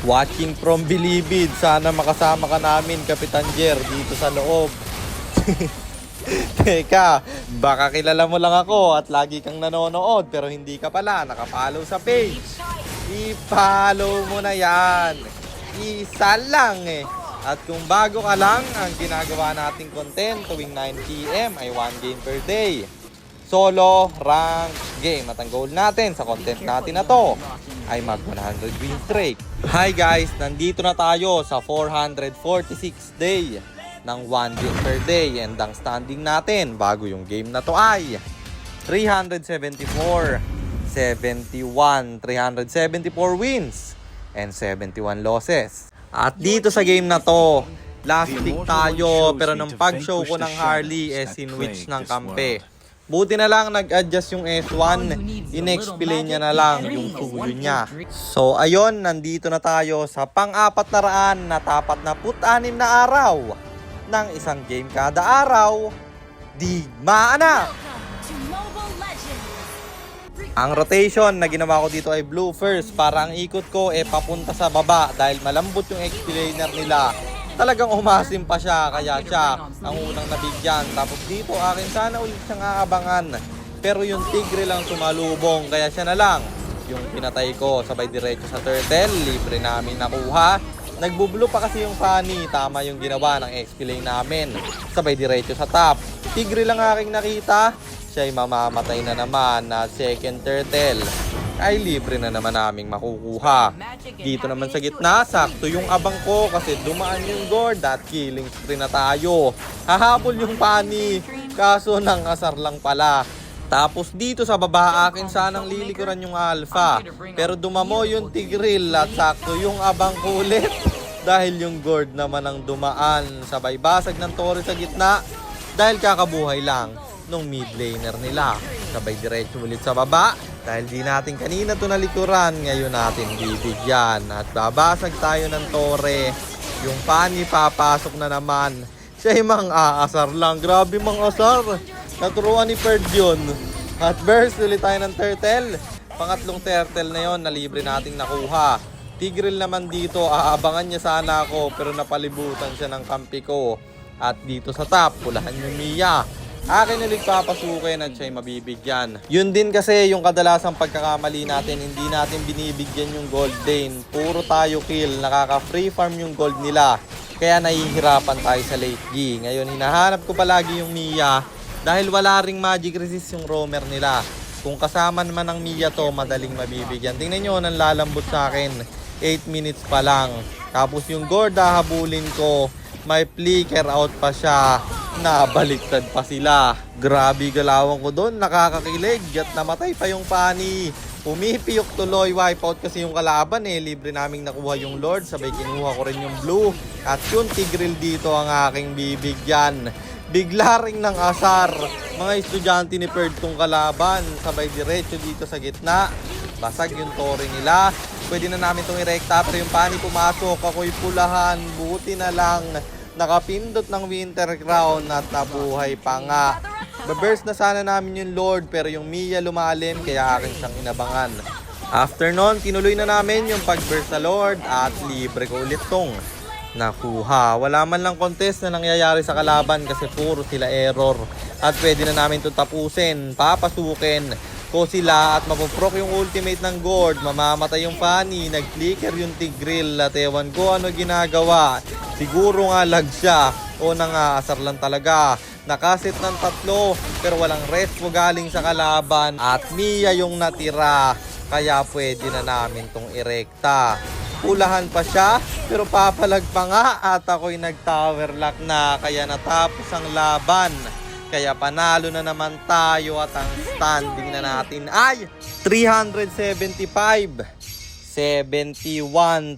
Watching from Bilibid. Sana makasama ka namin, Kapitan Jer, dito sa loob. Teka, baka kilala mo lang ako at lagi kang nanonood pero hindi ka pala nakapollow sa page. I-follow mo na yan. Isa lang eh. At kung bago ka lang, ang ginagawa nating content tuwing 9 PM ay 1 game per day. Solo rank game. At ang goal natin sa content natin na to ay mag 100 win streak. Hi guys, nandito na tayo sa 446 day ng 1 game per day. And ang standing natin bago yung game na to ay 374, 71, 374 wins and 71 losses. At dito sa game na to, last week tayo pero nung pag-show ko ng Harley sinwitch ng kampe. Buti na lang nag-adjust yung S1, in-explain niya na lang yung suyo niya. So ayun, nandito na tayo sa pang-400 na tapat na 46 na araw ng isang game kada araw. Digmaan na! Ang rotation na ginawa ko dito ay blue first para ang ikot ko papunta sa baba dahil malambot yung explainer nila. Talagang umasim pa siya kaya siya ang unang nabigyan. Tapos dito akin sana ulit siyang aabangan. Pero yung tigre lang sumalubong kaya siya na lang yung pinatay ko. Sabay diretso sa turtle, libre namin nakuha. Nagbublo pa kasi yung funny, tama yung ginawa ng explain namin. Sabay diretso sa top. Tigre lang aking nakita. Siya ay mamamatay na naman na second turtle ay libre na naman naming makukuha. Dito naman sa gitna, sakto yung abang ko kasi dumaan yung gourd at killing spree na tayo. Hahabol yung pani, kaso nang asar lang pala. Tapos dito sa baba, akin sanang lilikuran yung alpha. Pero dumamo yung tigril at sakto yung abang kulit. Dahil yung gourd naman ang dumaan. Sabay basag ng tore sa gitna dahil kakabuhay lang nung mid laner nila. Sabay diretso ulit sa baba dahil di natin kanina to nalikuran, ngayon natin bibigyan. At babasag tayo ng tore. Yung pani papasok na naman. Siya ay mang-aasar lang. Grabe mang-asar. Naturuan ni Perd yun. At burst ulit tayo ng turtle. Pangatlong turtle na yon na libre nating nakuha. Tigril naman dito, aabangan niya sana ako pero napalibutan siya ng kampi ko. At dito sa top, pulahan yung Mia. Akin ulit papasukin at siya'y mabibigyan. Yun din kasi yung kadalasang pagkakamali natin, hindi natin binibigyan yung gold lane. Puro tayo kill, nakaka-free farm yung gold nila. Kaya nahihirapan tayo sa late game. Ngayon hinahanap ko palagi yung Mia dahil wala ring magic resist yung roamer nila. Kung kasama naman ng Mia to, madaling mabibigyan. Tingnan nyo, nanlalambot sa akin. 8 minutes pa lang. Tapos yung gold habulin ko, may flicker out pa siya. Nabaliktad pa sila. Grabe galawang ko doon, nakakakilig at namatay pa yung pani. Umipiyok tuloy, wipeout kasi yung kalaban libre naming nakuha yung lord, sabay kinuha ko rin yung blue. At yung tigril dito ang aking bibigyan. Bigla ring ng asar. Mga estudyante ni Perd tong kalaban, sabay diretso dito sa gitna. Basag yung tore nila. Pwede na namin itong irekta pero yung pani pumasok, ako'y pulahan. Buti na lang nakapindot ng winter crown at nabuhay pa nga. Baburst na sana namin yung lord pero yung Mia lumalim kaya akin siyang inabangan. After nun, tinuloy na namin yung pag-burst sa lord at libre ko ulit tong nakuha. Wala man lang contest na nangyayari sa kalaban kasi puro sila error. At pwede na namin ito tapusin, papasukin ko sila at mapoproc yung ultimate ng gourd. Mamamatay yung funny, nag-flicker yung tigril at ewan ko ano ginagawa. Siguro nga lag siya o nangaasar lang talaga. Nakasit ng 3 pero walang respo galing sa kalaban at Mia yung natira. Kaya pwede na namin tong irekta. Pulahan pa siya pero papalag pa nga at ako'y nag-tower lock na kaya natapos ang laban. Kaya panalo na naman tayo at ang standing na natin ay 375, 71, 375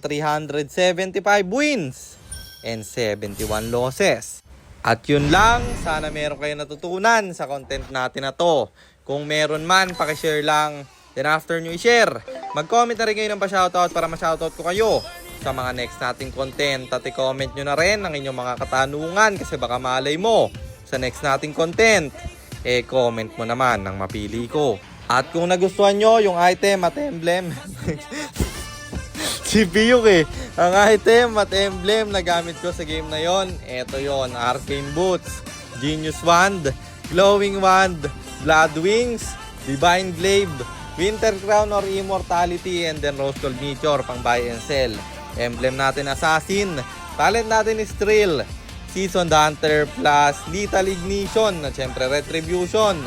wins and 71 losses. At yun lang, sana meron kayo natutunan sa content natin na to. Kung meron man, pakishare lang. Then after nyo i-share, mag-comment na rin kayo ng pa-shoutout para ma-shoutout ko kayo sa mga next nating content. At i-comment nyo na rin ang inyong mga katanungan kasi baka malay mo sa next nating content, comment mo naman ng mapili ko. At kung nagustuhan nyo yung item at emblem Si Piyuk eh. Ang item at emblem na gamit ko sa game na yon, eto yon, Arcane Boots, Genius Wand, Glowing Wand, Blood Wings, Divine Glaive, Winter Crown or Immortality, and then Rose Gold Meteor pang buy and sell. Emblem natin Assassin, talent natin is Thrill, Seasoned Hunter plus Lethal Ignition at syempre Retribution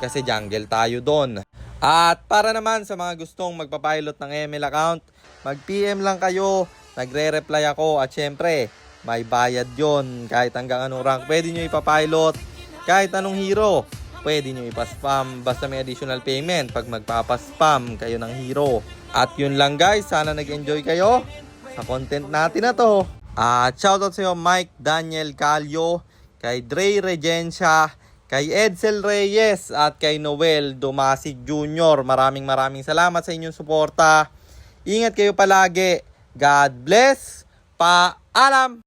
kasi jungle tayo doon. At para naman sa mga gustong magpapilot ng ML account, mag-PM lang kayo, nagre-reply ako at syempre may bayad yon. Kahit hanggang anong rank pwede nyo ipapilot, kahit anong hero pwede nyo ipaspam basta may additional payment pag magpapaspam kayo ng hero. At yun lang guys, sana nag-enjoy kayo sa content natin na to. At shoutout sa iyo Mike Daniel Calio, kay Dre Regencia, kay Edsel Reyes at kay Noel Dumasig Jr. Maraming salamat sa inyong suporta. Ingat kayo palagi. God bless. Paalam!